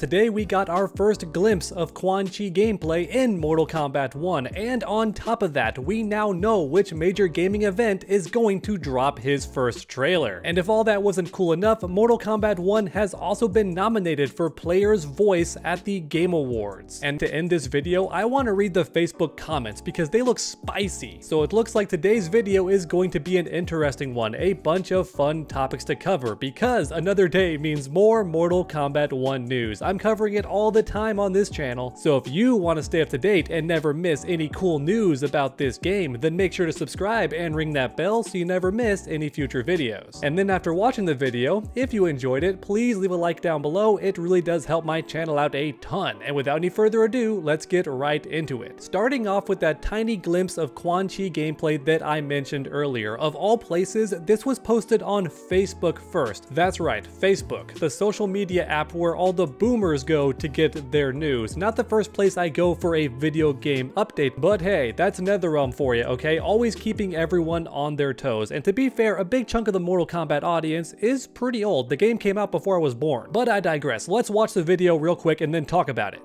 Today we got our first glimpse of Quan Chi gameplay in Mortal Kombat 1, and on top of that, we now know which major gaming event is going to drop his first trailer. And if all that wasn't cool enough, Mortal Kombat 1 has also been nominated for Player's Voice at the Game Awards. And to end this video, I want to read the Facebook comments because they look spicy. So it looks like today's video is going to be an interesting one, a bunch of fun topics to cover, because another day means more Mortal Kombat 1 news. I'm covering it all the time on this channel, so if you want to stay up to date and never miss any cool news about this game, then make sure to subscribe and ring that bell so you never miss any future videos. And then after watching the video, if you enjoyed it, please leave a like down below. It really does help my channel out a ton. And without any further ado, let's get right into it. Starting off with that tiny glimpse of Quan Chi gameplay that I mentioned earlier. Of all places, this was posted on Facebook first. That's right, Facebook, the social media app where all the boomers go to get their news. Not the first place I go for a video game update, but hey, that's NetherRealm for you, okay? Always keeping everyone on their toes. And to be fair, a big chunk of the Mortal Kombat audience is pretty old. The game came out before I was born. But I digress. Let's watch the video real quick and then talk about it.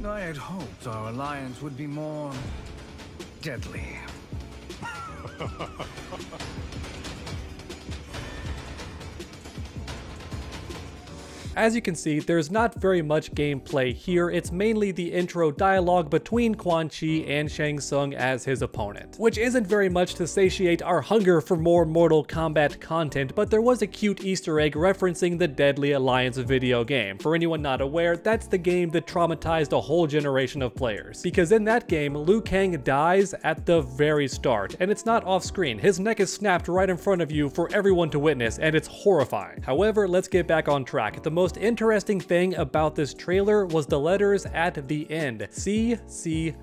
I had hoped our alliance would be more deadly. As you can see, there's not very much gameplay here. It's mainly the intro dialogue between Quan Chi and Shang Tsung as his opponent, which isn't very much to satiate our hunger for more Mortal Kombat content, but there was a cute Easter egg referencing the Deadly Alliance video game. For anyone not aware, that's the game that traumatized a whole generation of players, because in that game, Liu Kang dies at the very start, and it's not off screen. His neck is snapped right in front of you for everyone to witness, and it's horrifying. However, let's get back on track. The most interesting thing about this trailer was the letters at the end, CCXP.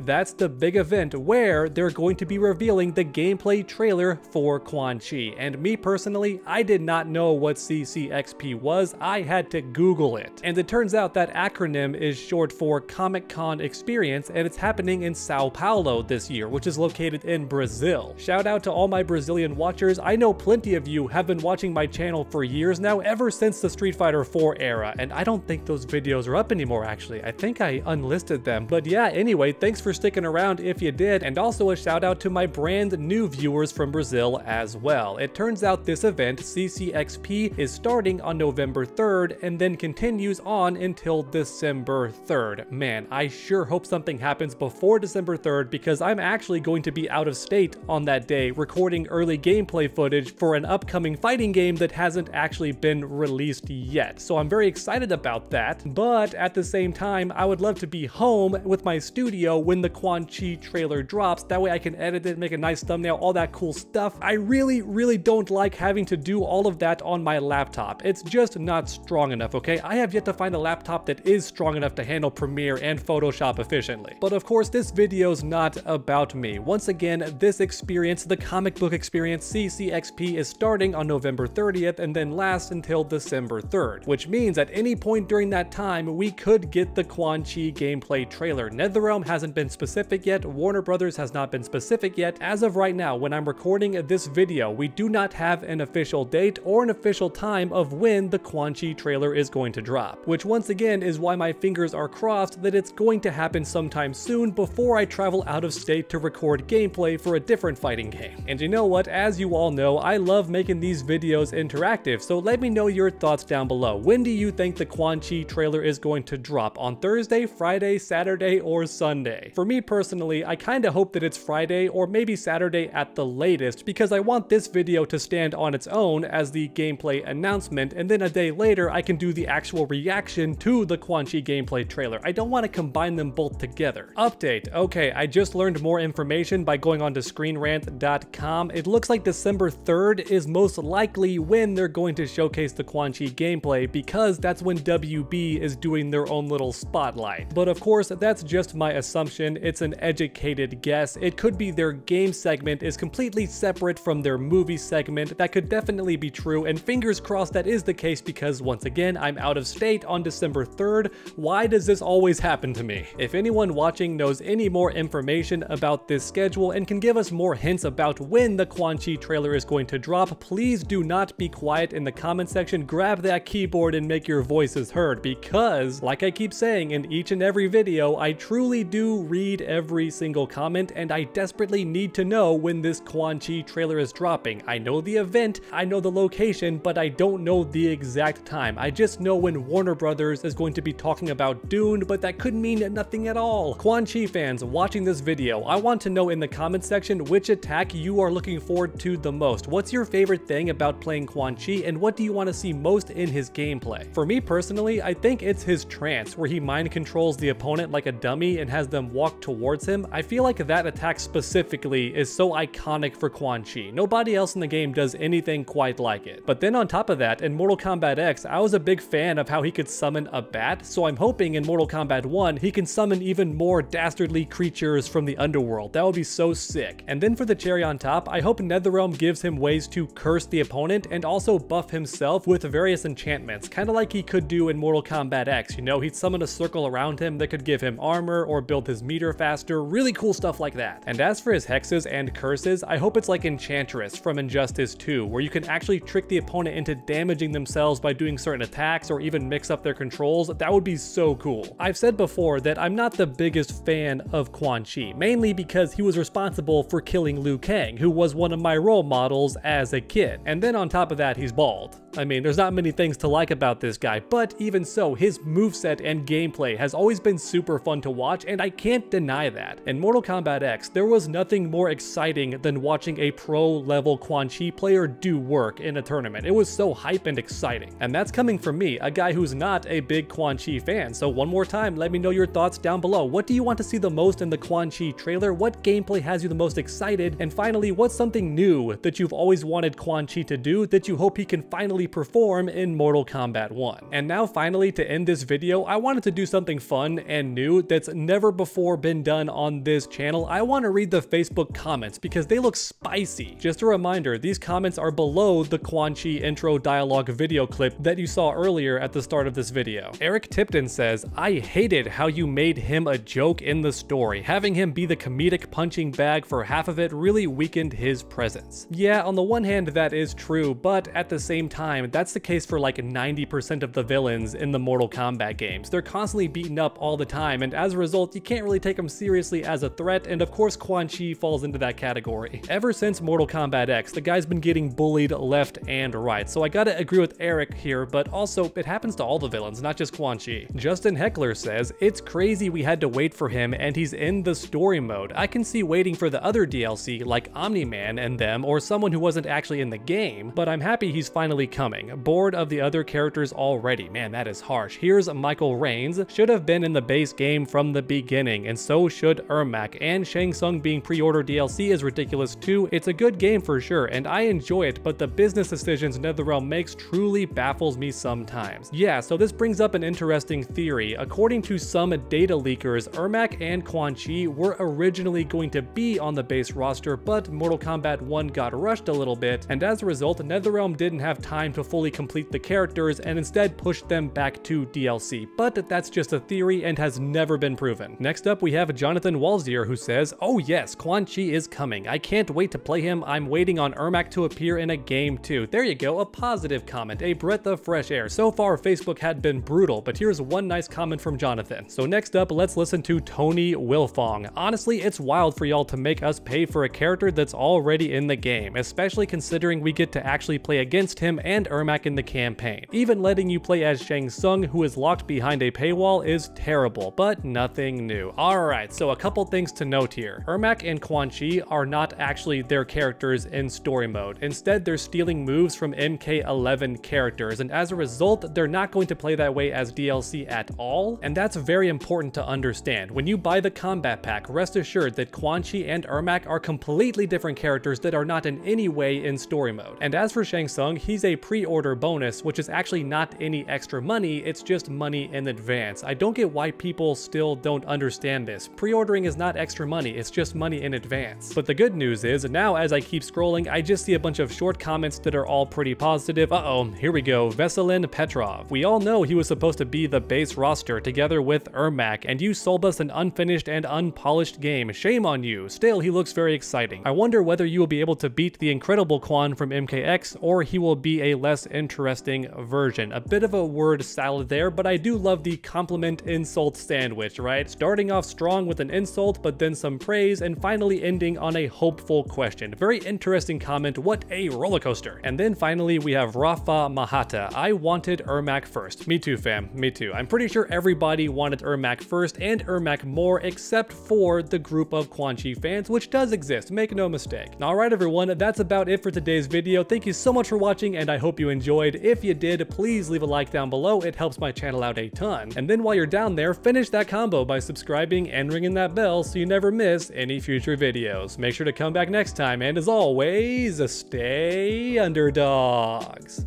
That's the big event where they're going to be revealing the gameplay trailer for Quan Chi. And me personally, I did not know what CCXP was. I had to Google it. And it turns out that acronym is short for Comic-Con Experience, and it's happening in Sao Paulo this year, which is located in Brazil. Shout out to all my Brazilian watchers. I know plenty of you have been watching my channel for years now, ever since the Street Fighter 4 era, and I don't think those videos are up anymore actually. I think I unlisted them. But yeah, anyway, thanks for sticking around if you did, and also a shout out to my brand new viewers from Brazil as well. It turns out this event, CCXP, is starting on November 3rd and then continues on until December 3rd. Man, I sure hope something happens before December 3rd, because I'm actually going to be out of state on that day recording early gameplay footage for an upcoming fighting game that hasn't actually been released yet. So I'm very excited about that, but at the same time, I would love to be home with my studio when the Quan Chi trailer drops. That way I can edit it, make a nice thumbnail, all that cool stuff. I really don't like having to do all of that on my laptop. It's just not strong enough, okay? I have yet to find a laptop that is strong enough to handle Premiere and Photoshop efficiently. But of course, this video's not about me. Once again, this experience, the comic book experience, CCXP, is starting on November 30th and then lasts until December 3rd, which means at any point during that time, we could get the Quan Chi gameplay trailer. NetherRealm hasn't been specific yet, Warner Brothers has not been specific yet. As of right now, when I'm recording this video, we do not have an official date or an official time of when the Quan Chi trailer is going to drop, which once again is why my fingers are crossed that it's going to happen sometime soon before I travel out of state to record gameplay for a different fighting game. And you know what, as you all know, I love making these videos interactive, so let me know your thoughts down below. When do you think the Quan Chi trailer is going to drop? On Thursday, Friday, Saturday, or Sunday? For me personally, I kinda hope that it's Friday or maybe Saturday at the latest, because I want this video to stand on its own as the gameplay announcement, and then a day later I can do the actual reaction to the Quan Chi gameplay trailer. I don't want to combine them both together. Update. Okay, I just learned more information by going on to screenrant.com. It looks like December 3rd is most likely when they're going to showcase the Quan Chi gameplay, because that's when WB is doing their own little spotlight. But of course, that's just my assumption. It's an educated guess. It could be their game segment is completely separate from their movie segment. That could definitely be true, and fingers crossed that is the case, because once again, I'm out of state on December 3rd. Why does this always happen to me? If anyone watching knows any more information about this schedule and can give us more hints about when the Quan Chi trailer is going to drop, please do not be quiet in the comment section. grab that keyboard and make your voices heard, because, like I keep saying in each and every video, I truly do read every single comment, and I desperately need to know when this Quan Chi trailer is dropping. I know the event, I know the location, but I don't know the exact time. I just know when Warner Brothers is going to be talking about Dune, but that could mean nothing at all. Quan Chi fans watching this video, I want to know in the comment section which attack you are looking forward to the most. What's your favorite thing about playing Quan Chi, and what do you want to see most in his gameplay? For me personally, I think it's his trance, where he mind controls the opponent like a dummy and has them walk towards him. I feel like that attack specifically is so iconic for Quan Chi. Nobody else in the game does anything quite like it. But then on top of that, in Mortal Kombat X, I was a big fan of how he could summon a bat, so I'm hoping in Mortal Kombat 1 he can summon even more dastardly creatures from the underworld. That would be so sick. And then for the cherry on top, I hope NetherRealm gives him ways to curse the opponent and also buff himself with various enchantments, kind of like he could do in Mortal Kombat X. You know, he'd summon a circle around him that could give him armor or build his meter faster, really cool stuff like that. And as for his hexes and curses, I hope it's like Enchantress from Injustice 2, where you can actually trick the opponent into damaging themselves by doing certain attacks or even mix up their controls. That would be so cool. I've said before that I'm not the biggest fan of Quan Chi, mainly because he was responsible for killing Liu Kang, who was one of my role models as a kid. And then on top of that, he's bald. I mean, there's not many things to like about this guy, but even so, his moveset and gameplay has always been super fun to watch, and I can't deny that. In Mortal Kombat X, there was nothing more exciting than watching a pro-level Quan Chi player do work in a tournament. It was so hype and exciting. And that's coming from me, a guy who's not a big Quan Chi fan. So one more time, let me know your thoughts down below. What do you want to see the most in the Quan Chi trailer? What gameplay has you the most excited? And finally, what's something new that you've always wanted Quan Chi to do that you hope he can finally perform in Mortal Kombat 1? And now finally, to end this video, I wanted to do something fun and new that's never before been done on this channel. I want to read the Facebook comments because they look spicy. Just a reminder, these comments are below the Quan Chi intro dialogue video clip that you saw earlier at the start of this video. Eric Tipton says, "I hated how you made him a joke in the story. Having him be the comedic punching bag for half of it really weakened his presence." Yeah, on the one hand that is true, but at the same time, that's the case for like 90% of the villains in the Mortal Kombat games. They're constantly beaten up all the time, and as a result, you can't really take them seriously as a threat, and of course Quan Chi falls into that category. Ever since Mortal Kombat X, the guy's been getting bullied left and right, so I gotta agree with Eric here, but also it happens to all the villains, not just Quan Chi. Justin Heckler says, "It's crazy we had to wait for him and he's in the story mode. I can see waiting for the other DLC like Omni-Man and them, or someone who wasn't actually in the game, but I'm happy he's finally coming. Bored of the other characters already." Man, that is harsh. Here's Michael Rains. "Should have been in the base game from the beginning, and so should Ermac, and Shang Tsung being pre-order DLC is ridiculous too. It's a good game for sure, and I enjoy it, but the business decisions NetherRealm makes truly baffles me sometimes." Yeah, so this brings up an interesting theory. According to some data leakers, Ermac and Quan Chi were originally going to be on the base roster, but Mortal Kombat 1 got rushed a little bit, and as a result, NetherRealm didn't have time to fully complete the characters and instead pushed them back to DLC. But that's just a theory and has never been proven. Next up, we have Jonathan Walzier, who says, "Oh yes, Quan Chi is coming. I can't wait to play him. I'm waiting on Ermac to appear in a game too." There you go, a positive comment, a breath of fresh air. So far, Facebook had been brutal, but here's one nice comment from Jonathan. So next up, let's listen to Tony Wilfong. "Honestly, it's wild for y'all to make us pay for a character that's already in the game, especially considering we get to actually play against him and Ermac in the campaign. Even letting you play as Shang Tsung, who is locked behind a paywall, is terrible, but nothing new." Alright, so a couple things to note here. Ermac and Quan Chi are not actually their characters in story mode. Instead, they're stealing moves from MK11 characters, and as a result, they're not going to play that way as DLC at all, and that's very important to understand. When you buy the combat pack, rest assured that Quan Chi and Ermac are completely different characters that are not in any way in story mode. And as for Shang Tsung, he's a pre-order bonus, which is actually not any extra money, it's just money in advance. I don't get why people still don't understand this. Pre-ordering is not extra money, it's just money in advance. But the good news is, now as I keep scrolling, I just see a bunch of short comments that are all pretty positive. Uh-oh, here we go. Veselin Petrov. "We all know he was supposed to be the base roster together with Ermac, and you sold us an unfinished and unpolished game. Shame on you. Still, he looks very exciting. I wonder whether you will be able to beat the incredible Quan from MKX, or he will be a less interesting version. A bit of a word salad there, but I do love the compliment insult sandwich, right? Starting off strong with an insult, but then some praise, and finally ending on a hopeful question. Very interesting comment, what a roller coaster. And then finally we have Rafa Mahata. I wanted Ermac first. Me too, fam, me too. I'm pretty sure everybody wanted Ermac first and Ermac more, except for the group of Quan Chi fans, which does exist, make no mistake. Alright everyone, that's about it for today's video. Thank you so much for watching, and I hope you enjoyed. If you did, please leave a like down below, it helps my channel out a ton. And then while you're down there, finish that combo by subscribing and ringing that bell so you never miss any future videos. Make sure to come back next time, and as always, stay underdogs.